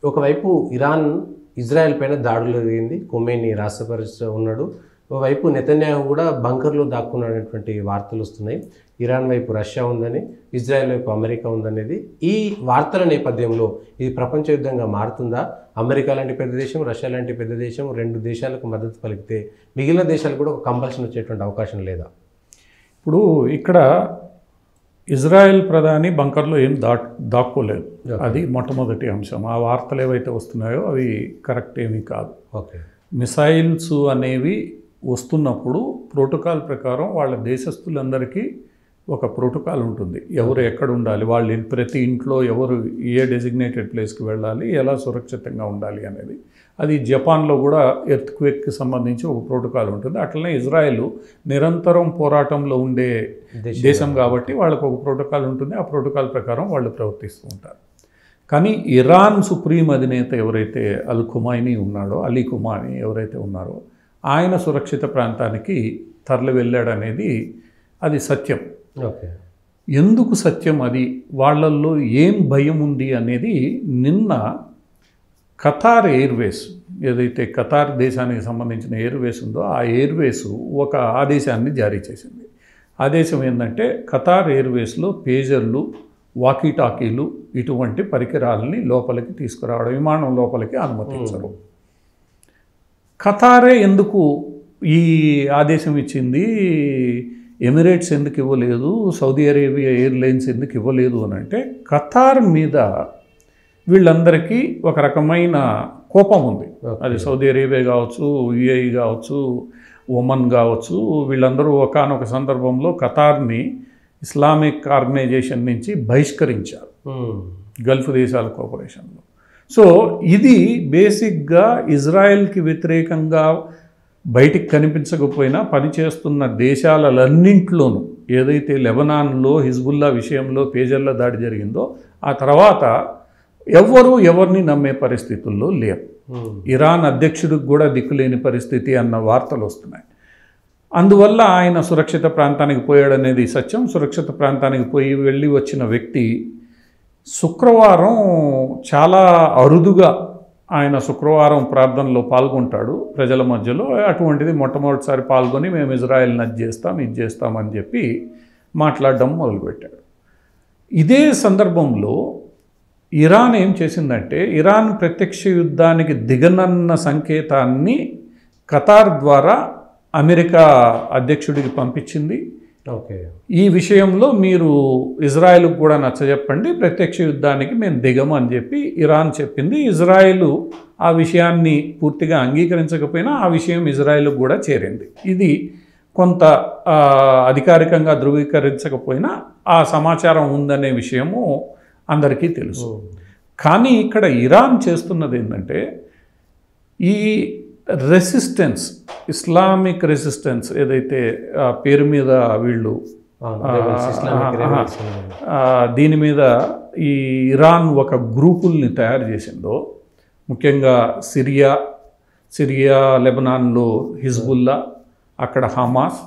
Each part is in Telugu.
ఒకవైపు ఇరాన్ ఇజ్రాయెల్ పైన దాడులు జరిగింది, ఖొమేని రాష్ట్రపతి ఉన్నాడు. ఒకవైపు నెతన్యాహు కూడా బంకర్లో దాక్కున్నటువంటి వార్తలు వస్తున్నాయి. ఇరాన్ వైపు రష్యా ఉందని, ఇజ్రాయెల్ వైపు అమెరికా ఉందనేది. ఈ వార్తల నేపథ్యంలో ఇది ప్రపంచ యుద్ధంగా మారుతుందా? అమెరికా లాంటి పెద్ద దేశం, రష్యా లాంటి పెద్ద దేశం, రెండు దేశాలకు మద్దతు పలికితే మిగిలిన దేశాలకు కూడా ఒక కంపల్షన్ వచ్చేటువంటి అవకాశం లేదా? ఇప్పుడు ఇక్కడ ఇజ్రాయెల్ ప్రధాని బంకర్లో ఏం దాక్కోలేదు. అది మొట్టమొదటి అంశం. ఆ వార్తలు ఏవైతే వస్తున్నాయో అవి కరెక్ట్ ఏమీ కాదు. ఓకే. మిసైల్స్ అనేవి వస్తున్నప్పుడు ప్రోటోకాల్ ప్రకారం వాళ్ళ దేశస్తులందరికీ ఒక ప్రోటోకాల్ ఉంటుంది. ఎవరు ఎక్కడ ఉండాలి, వాళ్ళు ప్రతి ఇంట్లో ఎవరు ఏ డెసిగ్నేటెడ్ ప్లేస్కి వెళ్ళాలి, ఎలా సురక్షితంగా ఉండాలి అనేది. అది జపాన్లో కూడా ఎర్త్క్వేక్కి సంబంధించి ఒక ప్రోటోకాల్ ఉంటుంది. అట్లనే ఇజ్రాయెల్ నిరంతరం పోరాటంలో ఉండే దేశం కాబట్టి వాళ్ళకు ఒక ప్రోటోకాల్ ఉంటుంది. ఆ ప్రోటోకాల్ ప్రకారం వాళ్ళు ప్రవర్తిస్తూ ఉంటారు. కానీ ఇరాన్ సుప్రీం అధినేత ఎవరైతే అలీ ఖుమైనీ ఎవరైతే ఉన్నారో ఆయన సురక్షిత ప్రాంతానికి తరలి వెళ్ళాడనేది అది సత్యం. ఓకే. ఎందుకు సత్యం? అది వాళ్ళల్లో ఏం భయం ఉంది అనేది నిన్న ఖతార్ ఎయిర్వేస్, ఏదైతే ఖతార్ దేశానికి సంబంధించిన ఎయిర్వేస్ ఉందో ఆ ఎయిర్వేస్ ఒక ఆదేశాన్ని జారీ చేసింది. ఆదేశం ఏంటంటే ఖతార్ ఎయిర్వేస్లో పేజర్లు, వాకీటాకీలు ఇటువంటి పరికరాలని లోపలికి తీసుకురావడం, విమానం లోపలికి అనుమతించరు. ఖతారే ఎందుకు ఈ ఆదేశం ఇచ్చింది, ఎమిరేట్స్ ఎందుకు ఇవ్వలేదు, సౌదీ అరేబియా ఎయిర్లైన్స్ ఎందుకు ఇవ్వలేదు అని అంటే ఖతార్ మీద వీళ్ళందరికీ ఒక రకమైన కోపం ఉంది. అది సౌదీ అరేబియా కావచ్చు, యుఏఈ కావచ్చు, ఒమన్ కావచ్చు, వీళ్ళందరూ ఒకానొక సందర్భంలో ఖతార్ని ఇస్లామిక్ ఆర్గనైజేషన్ నుంచి బహిష్కరించారు గల్ఫ్ దేశాల కోఆపరేషన్లో. సో ఇది బేసిక్గా ఇజ్రాయెల్కి వ్యతిరేకంగా బయటికి కనిపించకపోయినా పనిచేస్తున్న దేశాలన్నింటిలోనూ ఏదైతే లెబనాన్లో హిజ్బుల్లా విషయంలో పేజర్ల దాడి జరిగిందో ఆ తర్వాత ఎవరిని నమ్మే పరిస్థితుల్లో లేరు. ఇరాన్ అధ్యక్షుడికి కూడా దిక్కులేని పరిస్థితి అన్న వార్తలు వస్తున్నాయి. అందువల్ల ఆయన సురక్షిత ప్రాంతానికి పోయాడనేది సత్యం. సురక్షిత ప్రాంతానికి వెళ్ళి వచ్చిన వ్యక్తి శుక్రవారం చాలా అరుదుగా ఆయన శుక్రవారం ప్రార్థనలో పాల్గొంటాడు ప్రజల మధ్యలో. అటువంటిది మొట్టమొదటిసారి పాల్గొని మేము ఇజ్రాయెల్ని ఇది చేస్తామని చెప్పి మాట్లాడడం మొదలుపెట్టాడు. ఇదే సందర్భంలో ఇరాన్ ఏం చేసిందంటే ఇరాన్ ప్రత్యక్ష యుద్ధానికి దిగనన్న సంకేతాన్ని ఖతార్ ద్వారా అమెరికా అధ్యక్షుడికి పంపించింది. ఓకే. ఈ విషయంలో మీరు ఇజ్రాయెల్కు కూడా నచ్చజెప్పండి, ప్రత్యక్ష యుద్ధానికి మేము దిగము అని చెప్పి ఇరాన్ చెప్పింది. ఇజ్రాయెల్ ఆ విషయాన్ని పూర్తిగా అంగీకరించకపోయినా ఆ విషయం ఇజ్రాయెల్కు కూడా చేరింది. ఇది కొంత అధికారికంగా ధృవీకరించకపోయినా ఆ సమాచారం ఉందనే విషయము అందరికీ తెలుసు. కానీ ఇక్కడ ఇరాన్ చేస్తున్నది ఏంటంటే ఈ రెసిస్టెన్స్, ఇస్లామిక్ రెసిస్టెన్స్ ఏదైతే పేరు మీద వీళ్ళు దీని మీద ఈ ఇరాన్ ఒక గ్రూపుల్ని తయారు చేసిందో, ముఖ్యంగా సిరియా లెబనాన్లో హిజ్బుల్లా, అక్కడ హమాస్,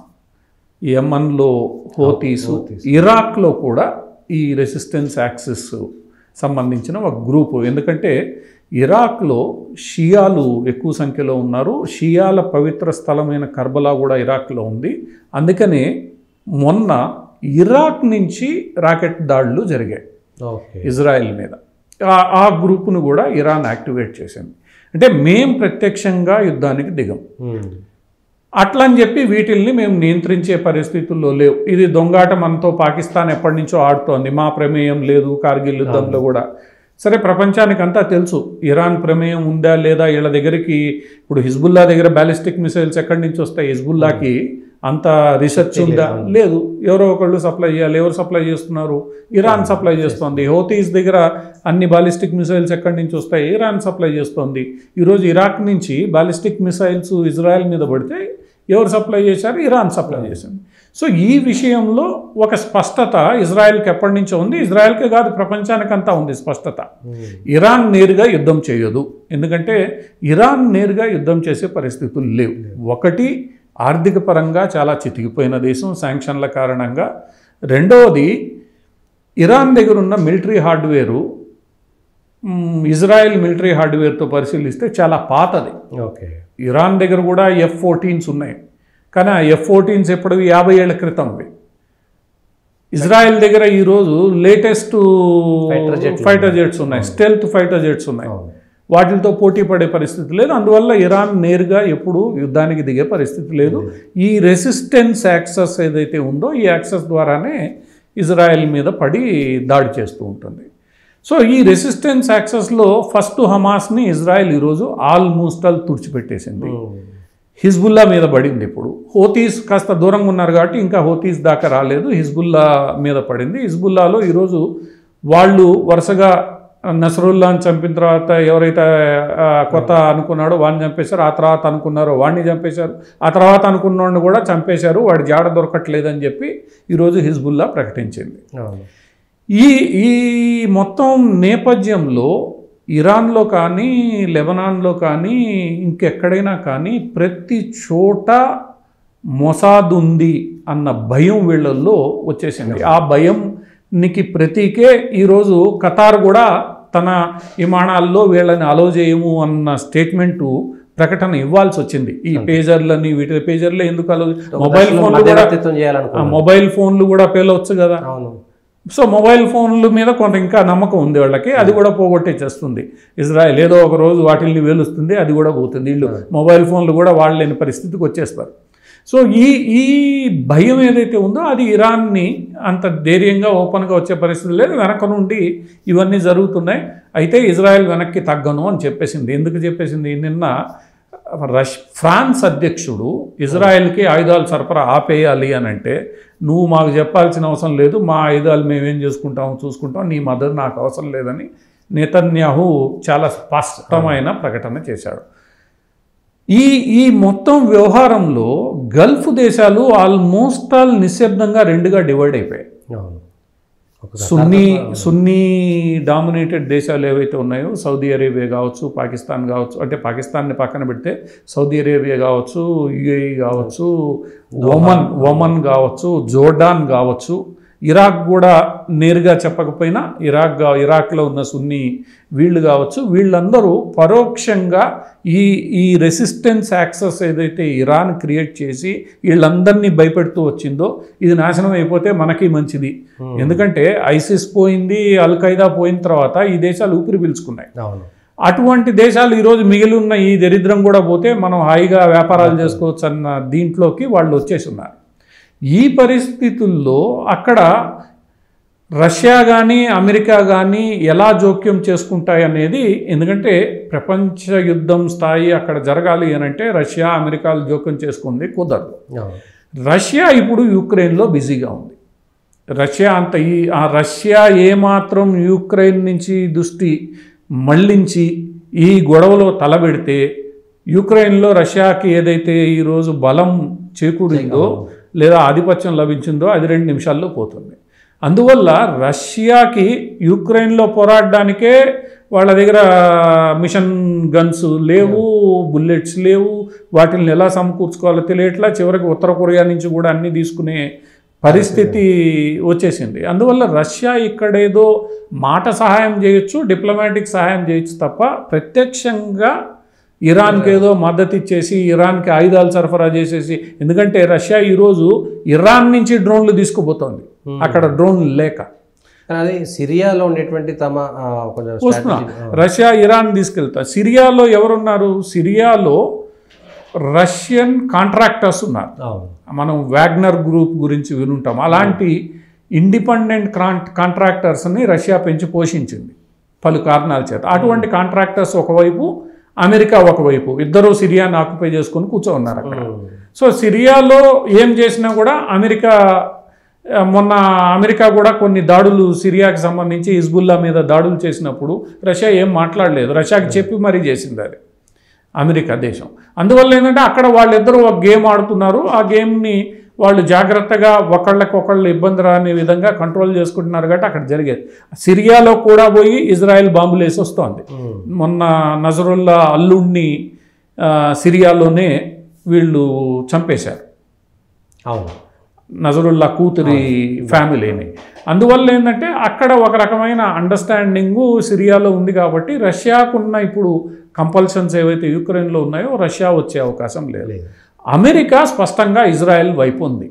యమన్లో హోతీసు, ఇరాక్లో కూడా ఈ రెసిస్టెన్స్ యాక్సిస్ సంబంధించిన ఒక గ్రూపు. ఎందుకంటే ఇరాక్లో షియాలు ఎక్కువ సంఖ్యలో ఉన్నారు. షియాల పవిత్ర స్థలమైన కర్బలా కూడా ఇరాక్లో ఉంది. అందుకనే మొన్న ఇరాక్ నుంచి రాకెట్ దాడులు జరిగాయి ఇజ్రాయెల్ మీద. ఆ గ్రూపును కూడా ఇరాన్ యాక్టివేట్ చేసింది. అంటే మేం ప్రత్యక్షంగా యుద్ధానికి దిగం, అట్లా అని చెప్పి వీటిల్ని మేము నియంత్రించే పరిస్థితుల్లో లేవు. ఇది దొంగాట మనతో పాకిస్తాన్ ఎప్పటి నుంచో ఆడుతోంది, మా ప్రమేయం లేదు కార్గిల్ యుద్ధంలో కూడా. సరే, ప్రపంచానికంతా తెలుసు ఇరాన్ ప్రమేయం ఉందా లేదా. వీళ్ళ దగ్గరికి ఇప్పుడు హిజ్బుల్లా దగ్గర బ్యాలిస్టిక్ మిసైల్స్ ఎక్కడి నుంచి వస్తాయి? హిజ్బుల్లాకి అంత రీసెర్చ్ ఉందా? లేదు. ఎవరో ఒకళ్ళు సప్లై చేయాలి. ఎవరు సప్లై చేస్తున్నారు? ఇరాన్ సప్లై చేస్తోంది. హౌతీస్ దగ్గర అన్ని బాలిస్టిక్ మిసైల్స్ ఎక్కడి నుంచి వస్తాయి? ఇరాన్ సప్లై చేస్తోంది. ఈరోజు ఇరాక్ నుంచి బాలిస్టిక్ మిసైల్స్ ఇజ్రాయెల్ మీద పడితే ఎవరు సప్లై చేశారు? ఇరాన్ సప్లై చేసింది. సో ఈ విషయంలో ఒక స్పష్టత ఇజ్రాయెల్కి ఎప్పటి నుంచో ఉంది. ఇజ్రాయెల్కే కాదు, ప్రపంచానికంతా ఉంది స్పష్టత. ఇరాన్ నేరుగా యుద్ధం చేయదు. ఎందుకంటే ఇరాన్ నేరుగా యుద్ధం చేసే పరిస్థితులు లేవు. ఒకటి, ఆర్థిక పరంగా చాలా చితికిపోయిన దేశం శాంక్షన్ల కారణంగా. రెండవది, ఇరాన్ దగ్గర ఉన్న మిలిటరీ హార్డ్వేరు ఇజ్రాయెల్ మిలిటరీ హార్డ్వేర్తో పరిశీలిస్తే చాలా పాతది. ఓకే. ఇరాన్ దగ్గర కూడా F-14s ఉన్నాయి, కానీ ఆ F-14s ఎప్పుడు 50 ఏళ్ల క్రితంవి. ఇజ్రాయెల్ దగ్గర ఈరోజు లేటెస్ట్ ఫైటర్ జెట్స్ ఉన్నాయి, స్టెల్త్ ఫైటర్ జెట్స్ ఉన్నాయి. వాటితో పోటీ పడే పరిస్థితి లేదు. అందువల్ల ఇరాన్ నేరుగా ఎప్పుడు యుద్ధానికి దిగే పరిస్థితి లేదు. ఈ రెసిస్టెన్స్ యాక్సెస్ ఏదైతే ఉందో ఈ యాక్సెస్ ద్వారానే ఇజ్రాయెల్ మీద పడి దాడి చేస్తూ ఉంటుంది. సో ఈ రెసిస్టెన్స్ యాక్సెస్లో ఫస్ట్ హమాస్ని ఇజ్రాయెల్ ఈరోజు ఆల్మోస్ట్ ఆల్ తుడిచిపెట్టేసింది. హిజ్బుల్లా మీద పడింది. ఇప్పుడు హోతీస్ కాస్త దూరంగా ఉన్నారు కాబట్టి ఇంకా హోతీస్ దాకా రాలేదు, హిజ్బుల్లా మీద పడింది. హిజ్బుల్లాలో ఈరోజు వాళ్ళు వరుసగా నసరుల్లాని చంపిన తర్వాత ఎవరైతే కొత్త అనుకున్నాడో వాడిని చంపేశారు, ఆ తర్వాత అనుకున్నారో వాడిని చంపేశారు, ఆ తర్వాత అనుకున్నోడిని కూడా చంపేశారు, వాడి జాడ దొరకట్లేదని చెప్పి ఈరోజు హిజ్బుల్లా ప్రకటించింది. ఈ మొత్తం నేపథ్యంలో ఇరాన్లో కానీ లెబనాన్లో కానీ ఇంకెక్కడైనా కానీ ప్రతి చోట మొసాద్ ఉంది అన్న భయం వీళ్ళల్లో వచ్చేసింది. ఆ భయంనికి ప్రతీకే ఈరోజు ఖతార్ కూడా తన విమానాల్లో వీళ్ళని అలో చేయము అన్న స్టేట్మెంటు ప్రకటన ఇవ్వాల్సి వచ్చింది. ఈ పేజర్లని వీటి పేజర్లే ఎందుకు అలో, మొబైల్ ఫోన్లు కూడా పేలవచ్చు కదా. సో మొబైల్ ఫోన్ల మీద కొంత ఇంకా నమ్మకం ఉంది వాళ్ళకి, అది కూడా పోగొట్టేస్తుంది ఇజ్రాయెల్. ఏదో ఒక రోజు వాటిల్ని వేలుస్తుంది, అది కూడా పోతుంది. వీళ్ళు మొబైల్ ఫోన్లు కూడా వాడలేని పరిస్థితికి వచ్చేస్తారు. సో ఈ భయం ఏదైతే ఉందో అది ఇరాన్ని అంత ధైర్యంగా ఓపెన్గా వచ్చే పరిస్థితి లేదు. వెనక నుండి ఇవన్నీ జరుగుతున్నాయి. అయితే ఇజ్రాయెల్ వెనక్కి తగ్గను అని చెప్పేసింది. ఎందుకు చెప్పేసింది? నిన్న ఫ్రాన్స్ అధ్యక్షుడు ఇజ్రాయెల్కి ఆయుధాలు సరఫరా ఆపేయాలి అని అంటే, నువ్వు మాకు చెప్పాల్సిన అవసరం లేదు, మా ఆయుధాలు మేమేం చేసుకుంటామో చూసుకుంటాం, నీ మద్దతు నాకు అవసరం లేదని నెతన్యాహు చాలా స్పష్టమైన ప్రకటన చేశాడు. ఈ మొత్తం వ్యవహారంలో గల్ఫ్ దేశాలు ఆల్మోస్ట్ ఆల్ నిశ్శబ్దంగా రెండుగా డివైడ్ అయిపోయాయి. సున్నీ డామినేటెడ్ దేశాలు ఏవైతే ఉన్నాయో, సౌదీ అరేబియా కావచ్చు, పాకిస్తాన్ కావచ్చు, అంటే పాకిస్తాన్ని పక్కన పెడితే సౌదీ అరేబియా కావచ్చు, యుఏఈ కావచ్చు, ఒమన్ కావచ్చు, జోర్డాన్ కావచ్చు, ఇరాక్ కూడా నేరుగా చెప్పకపోయినా ఇరాక్లో ఉన్న సున్నీ వీళ్ళు కావచ్చు, వీళ్ళందరూ పరోక్షంగా ఈ రెసిస్టెన్స్ యాక్సెస్ ఏదైతే ఇరాన్ క్రియేట్ చేసి వీళ్ళందరినీ భయపెడుతూ వచ్చిందో, ఇది నాశనం అయిపోతే మనకి మంచిది. ఎందుకంటే ఐసిస్ పోయింది, అల్ ఖైదా పోయిన తర్వాత ఈ దేశాలు ఊపిరి పీల్చుకున్నాయి. అటువంటి దేశాలు ఈరోజు మిగిలి ఉన్న ఈ దరిద్రం కూడా పోతే మనం హాయిగా వ్యాపారాలు చేసుకోవచ్చు అన్న దీంట్లోకి వాళ్ళు వచ్చేసి ఉన్నారు. ఈ పరిస్థితుల్లో అక్కడ రష్యా కానీ అమెరికా కానీ ఎలా జోక్యం చేసుకుంటాయి అనేది, ఎందుకంటే ప్రపంచ యుద్ధం స్థాయి అక్కడ జరగాలి అని అంటే రష్యా అమెరికాలు జోక్యం చేసుకుంది కుదరదు. రష్యా ఇప్పుడు యుక్రెయిన్లో బిజీగా ఉంది. రష్యా ఏమాత్రం యుక్రెయిన్ నుంచి దృష్టి మళ్లించి ఈ గొడవలో తలబెడితే యుక్రెయిన్లో రష్యాకి ఏదైతే ఈరోజు బలం చేకూరిందో లేదా ఆధిపత్యం లభించిందో అది 2 నిమిషాల్లో పోతుంది. అందువల్ల రష్యాకి యుక్రెయిన్లో పోరాడడానికే వాళ్ళ దగ్గర మిషన్ గన్స్ లేవు, బుల్లెట్స్ లేవు, వాటిని ఎలా సమకూర్చుకోవాలో తెలియట్లా. చివరికి ఉత్తర కొరియా నుంచి కూడా అన్నీ తీసుకునే పరిస్థితి వచ్చేసింది. అందువల్ల రష్యా ఇక్కడేదో మాట సహాయం చేయొచ్చు, డిప్లొమాటిక్ సహాయం చేయొచ్చు తప్ప ప్రత్యక్షంగా ఇరాన్కి ఏదో మద్దతు ఇచ్చేసి ఇరాన్కి ఆయుధాలు సరఫరా చేసేసి, ఎందుకంటే రష్యా ఈరోజు ఇరాన్ నుంచి డ్రోన్లు తీసుకుపోతుంది, అక్కడ డ్రోన్లు లేక. అది సిరియాలో ఉండేటువంటి రష్యా ఇరాన్ తీసుకెళ్తా. సిరియాలో ఎవరున్నారు? సిరియాలో రష్యన్ కాంట్రాక్టర్స్ ఉన్నారు. మనం వాగ్నర్ గ్రూప్ గురించి వినుంటాం. అలాంటి ఇండిపెండెంట్ కాంట్రాక్టర్స్ని రష్యా పెంచి పోషించింది పలు కారణాల చేత. అటువంటి కాంట్రాక్టర్స్ ఒకవైపు, అమెరికా ఒకవైపు, ఇద్దరు సిరియాని ఆక్యుపై చేసుకొని కూర్చోన్నారు అక్కడ. సో సిరియాలో ఏం చేసినా కూడా మొన్న అమెరికా కూడా కొన్ని దాడులు సిరియాకి సంబంధించి హిజ్బుల్లా మీద దాడులు చేసినప్పుడు రష్యా ఏం మాట్లాడలేదు, రష్యాకి చెప్పి మరీ చేసింది అది అమెరికా దేశం. అందువల్ల ఏంటంటే అక్కడ వాళ్ళిద్దరూ ఒక గేమ్ ఆడుతున్నారు. ఆ గేమ్ని వాళ్ళు జాగ్రత్తగా ఒకళ్ళకొకళ్ళు ఇబ్బంది రాని విధంగా కంట్రోల్ చేసుకుంటున్నారు కాబట్టి అక్కడ జరిగేది. సిరియాలో కూడా పోయి ఇజ్రాయెల్ బాంబులు వేసి వస్తోంది. మొన్న నజరుల్లా అల్లుడిని సిరియాలోనే వీళ్ళు చంపేశారు. నజరుల్లా కూతురి ఫ్యామిలీని. అందువల్ల ఏంటంటే అక్కడ ఒక రకమైన అండర్స్టాండింగు సిరియాలో ఉంది కాబట్టి రష్యాకున్న ఇప్పుడు కంపల్షన్స్ ఏవైతే యుక్రెయిన్లో ఉన్నాయో రష్యా వచ్చే అవకాశం లేదు. అమెరికా స్పష్టంగా ఇజ్రాయెల్ వైపు ఉంది.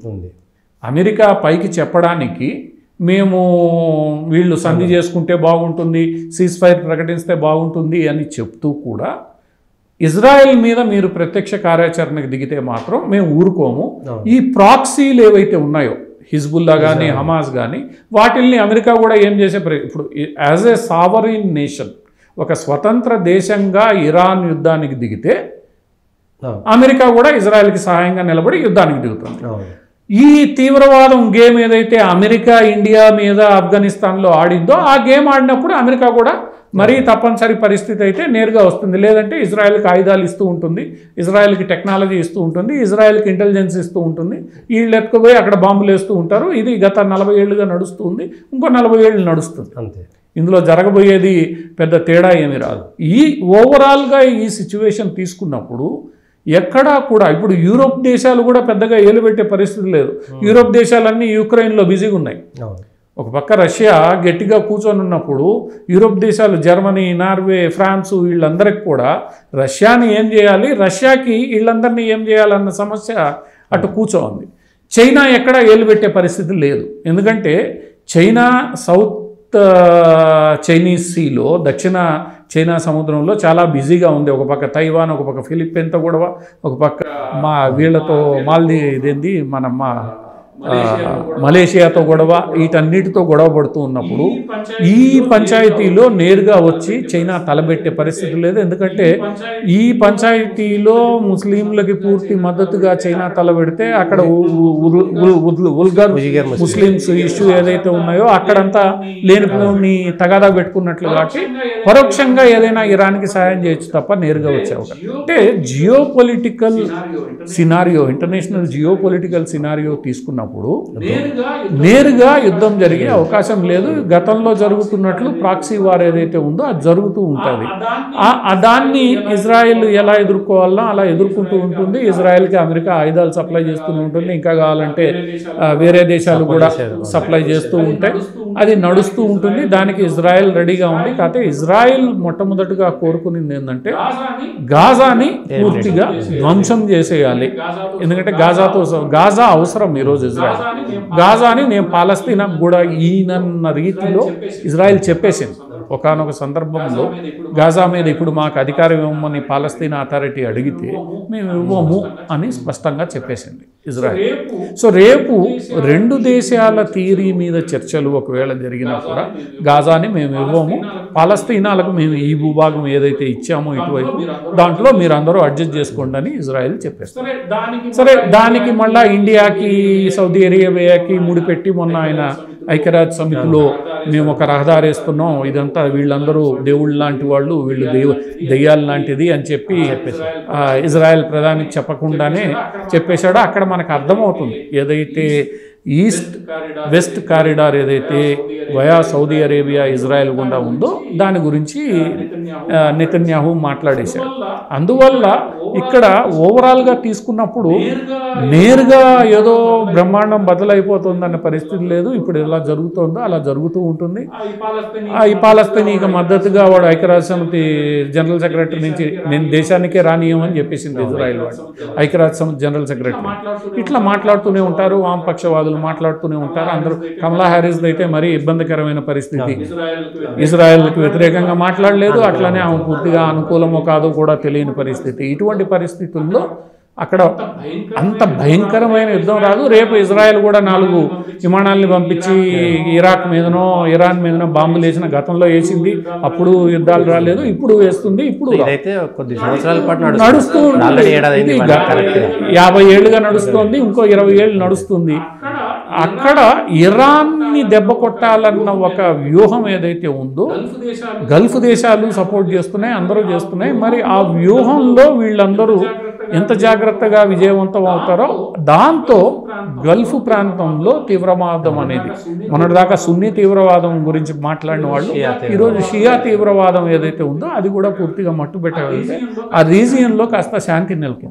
అమెరికా పైకి చెప్పడానికి మేము వీళ్ళు సంధి చేసుకుంటే బాగుంటుంది, సీజ్ ఫైర్ ప్రకటిస్తే బాగుంటుంది అని చెప్తూ కూడా ఇజ్రాయెల్ మీద మీరు ప్రత్యక్ష కార్యాచరణకు దిగితే మాత్రం మేము ఊరుకోము. ఈ ప్రాక్సీలు ఏవైతే ఉన్నాయో హిజ్బుల్లా కానీ హమాస్ కానీ వాటిల్ని అమెరికా కూడా ఏం చేసే ఇప్పుడు యాజ్ ఏ సావరీన్ నేషన్ ఒక స్వతంత్ర దేశంగా ఇరాన్ యుద్ధానికి దిగితే అమెరికా కూడా ఇజ్రాయెల్కి సహాయంగా నిలబడి యుద్ధానికి దిగుతుంది. ఈ తీవ్రవాదం గేమ్ ఏదైతే అమెరికా ఇండియా మీద ఆఫ్ఘనిస్తాన్లో ఆడిందో ఆ గేమ్ ఆడినప్పుడు అమెరికా కూడా మరీ తప్పనిసరి పరిస్థితి అయితే నేరుగా వస్తుంది. లేదంటే ఇజ్రాయెల్కి ఆయుధాలు ఇస్తూ ఉంటుంది, ఇజ్రాయెల్కి టెక్నాలజీ ఇస్తూ ఉంటుంది, ఇజ్రాయెల్కి ఇంటెలిజెన్స్ ఇస్తూ ఉంటుంది. వీళ్ళు ఎత్తుకుపోయి అక్కడ బాంబులు వేస్తూ ఉంటారు. ఇది గత 40 ఏళ్ళుగా నడుస్తుంది, ఇంకో 40 ఏళ్ళు నడుస్తుంది. అంతే. ఇందులో జరగబోయేది పెద్ద తేడా ఏమీ రాదు. ఈ ఓవరాల్గా ఈ సిచ్యువేషన్ తీసుకున్నప్పుడు ఎక్కడా కూడా ఇప్పుడు యూరోప్ దేశాలు కూడా పెద్దగా ఏలు పెట్టే పరిస్థితి లేదు. యూరోప్ దేశాలన్నీ యుక్రెయిన్లో బిజీగా ఉన్నాయి. ఒక పక్క రష్యా గట్టిగా కూర్చొని ఉన్నప్పుడు యూరోప్ దేశాలు జర్మనీ, నార్వే, ఫ్రాన్సు వీళ్ళందరికీ కూడా రష్యాని ఏం చేయాలి, రష్యాకి వీళ్ళందరినీ ఏం చేయాలన్న సమస్య అటు కూర్చోంది. చైనా ఎక్కడా ఏలు పెట్టే పరిస్థితి లేదు. ఎందుకంటే చైనా సౌత్ చైనీస్ సీలో దక్షిణ చైనా సముద్రంలో చాలా బిజీగా ఉంది. ఒక పక్క తైవాన్, ఒక పక్క ఫిలిప్పీన్తో గొడవ, ఒక పక్క మా వీళ్ళతో ఇదేంది మన మలేషియాతో గొడవ, వీటన్నిటితో గొడవ పడుతూ ఉన్నప్పుడు ఈ పంచాయతీలో నేరుగా వచ్చి చైనా తలబెట్టే పరిస్థితి లేదు. ఎందుకంటే ఈ పంచాయతీలో ముస్లింలకి పూర్తి మద్దతుగా చైనా తలబెడితే అక్కడ ఉల్గర్ ముస్లిమ్స్ ఇష్యూ ఏదైతే ఉన్నాయో అక్కడంతా లేనిపోని తగాదా పెట్టుకున్నట్లు కాబట్టి పరోక్షంగా ఏదైనా ఇరాన్కి సాయం చేయొచ్చు తప్ప నేరుగా వచ్చే అవకాశం. అంటే geopolitical scenario, international geopolitical scenario తీసుకున్నప్పుడు నేరుగా యుద్ధం జరిగే అవకాశం లేదు. గతంలో జరుగుతున్నట్లు ప్రాక్సీ వార్ ఏదైతే ఉందో అది జరుగుతూ ఉంటుంది. దాన్ని ఇజ్రాయెల్ ఎలా ఎదుర్కోవాలో అలా ఎదుర్కొంటూ ఉంటుంది. ఇజ్రాయెల్కి అమెరికా ఆయుధాలు సప్లై చేస్తూ ఉంటుంది. ఇంకా కావాలంటే వేరే దేశాలు కూడా సప్లై చేస్తూ ఉంటాయి. అది నడుస్తూ ఉంటుంది. దానికి ఇజ్రాయెల్ రెడీగా ఉంది. కాకపోతే ఇజ్రాయెల్ మొట్టమొదటిగా కోరుకునేది ఏంటంటే గాజాని పూర్తిగా ధ్వంసం చేసేయాలి. ఎందుకంటే గాజా అవసరం ఈరోజు ఇజ్రాయెల్. గాజాని నేను పాలస్తీనాకు కూడా ఈయనన్న రీతిలో ఇజ్రాయెల్ చెప్పేసింది. ఒకానొక సందర్భంలో గాజా మీద ఇప్పుడు మాకు అధికారం ఇవ్వమని పాలస్తీనా అథారిటీ అడిగితే మేము ఇవ్వము అని స్పష్టంగా చెప్పేసింది ఇజ్రాయెల్. సో రేపు రెండు దేశాల థియరీ మీద చర్చలు ఒకవేళ జరిగినా కూడా గాజాని మేము ఇవ్వము, పాలస్తీనాలకు మేము ఈ భూభాగం ఏదైతే ఇచ్చామో ఇటువైపు దాంట్లో మీరు అందరూ అడ్జస్ట్ చేసుకోండి అని ఇజ్రాయెల్ చెప్పేస్తారు. సరే, దానికి మళ్ళీ ఇండియాకి, సౌదీ అరేబియాకి ముడిపెట్టి మొన్న ఆయన ఐక్యరాజ్య సమితిలో మేము ఒక రహదారి వేస్తున్నాం, ఇదంతా వీళ్ళందరూ దేవుళ్ళు లాంటి వాళ్ళు, వీళ్ళు దెయ్యాలు లాంటిది అని చెప్పి ఇజ్రాయెల్ ప్రధానికి చెప్పకుండానే చెప్పేశాడో అక్కడ మనకు అర్థమవుతుంది. ఏదైతే ఈస్ట్ వెస్ట్ కారిడార్ ఏదైతే వయా సౌదీ అరేబియా ఇజ్రాయెల్ గుండా ఉందో దాని గురించి నెతన్యాహు మాట్లాడేశాడు. అందువల్ల ఇక్కడ ఓవరాల్గా తీసుకున్నప్పుడు నేరుగా ఏదో బ్రహ్మాండం బదులైపోతుందన్న పరిస్థితి లేదు. ఇప్పుడు ఎలా జరుగుతుందో అలా జరుగుతూ ఉంటుంది. ఈ పాలస్తీనీకి మద్దతుగా వాడు ఐక్యరాజ్య సమితి జనరల్ సెక్రటరీ నుంచి నేను దేశానికే రానియమని చెప్పేసింది ఇజ్రాయెల్ వాడు, ఐక్యరాజ్య సమితి జనరల్ సెక్రటరీ. ఇట్లా మాట్లాడుతూనే ఉంటారు, వామపక్షవాదులు మాట్లాడుతూనే ఉంటారు. అందరూ కమలా హ్యారిస్ అయితే మరీ ఇబ్బందికరమైన పరిస్థితి, ఇజ్రాయెల్కి వ్యతిరేకంగా మాట్లాడలేదు, అట్లానే ఆమె పూర్తిగా అనుకూలమో కాదో కూడా తెలియని పరిస్థితి. ఇటువంటి పరిస్థితుల్లో అక్కడ అంత భయంకరమైన యుద్ధం రాదు. రేపు ఇజ్రాయెల్ కూడా 4 విమానాలని పంపించి ఇరాక్ మీదనో ఇరాన్ మీదనో బాంబులు వేసిన గతంలో వేసింది. అప్పుడు యుద్ధాలు రాలేదు, ఇప్పుడు వేస్తుంది. ఇప్పుడు కొద్ది సంవత్సరాల పాటు నడుస్తూ 50 ఏళ్ళుగా నడుస్తుంది, ఇంకో 20 ఏళ్ళు నడుస్తుంది. అక్కడ ఇరాన్ని దెబ్బ కొట్టాలన్న ఒక వ్యూహం ఏదైతే ఉందో గల్ఫ్ దేశాలు సపోర్ట్ చేస్తున్నాయి, అందరూ చేస్తున్నాయి. మరి ఆ వ్యూహంలో వీళ్ళందరూ ఎంత జాగ్రత్తగా విజయవంతం అవుతారో దాంతో గల్ఫ్ ప్రాంతంలో తీవ్రవాదం అనేది, మొన్నటిదాకా సున్నీ తీవ్రవాదం గురించి మాట్లాడిన వాళ్ళు ఈరోజు షియా తీవ్రవాదం ఏదైతే ఉందో అది కూడా పూర్తిగా మట్టుబెట్టగలిగితే ఆ రీజియన్లో కాస్త శాంతి నెలకొంది.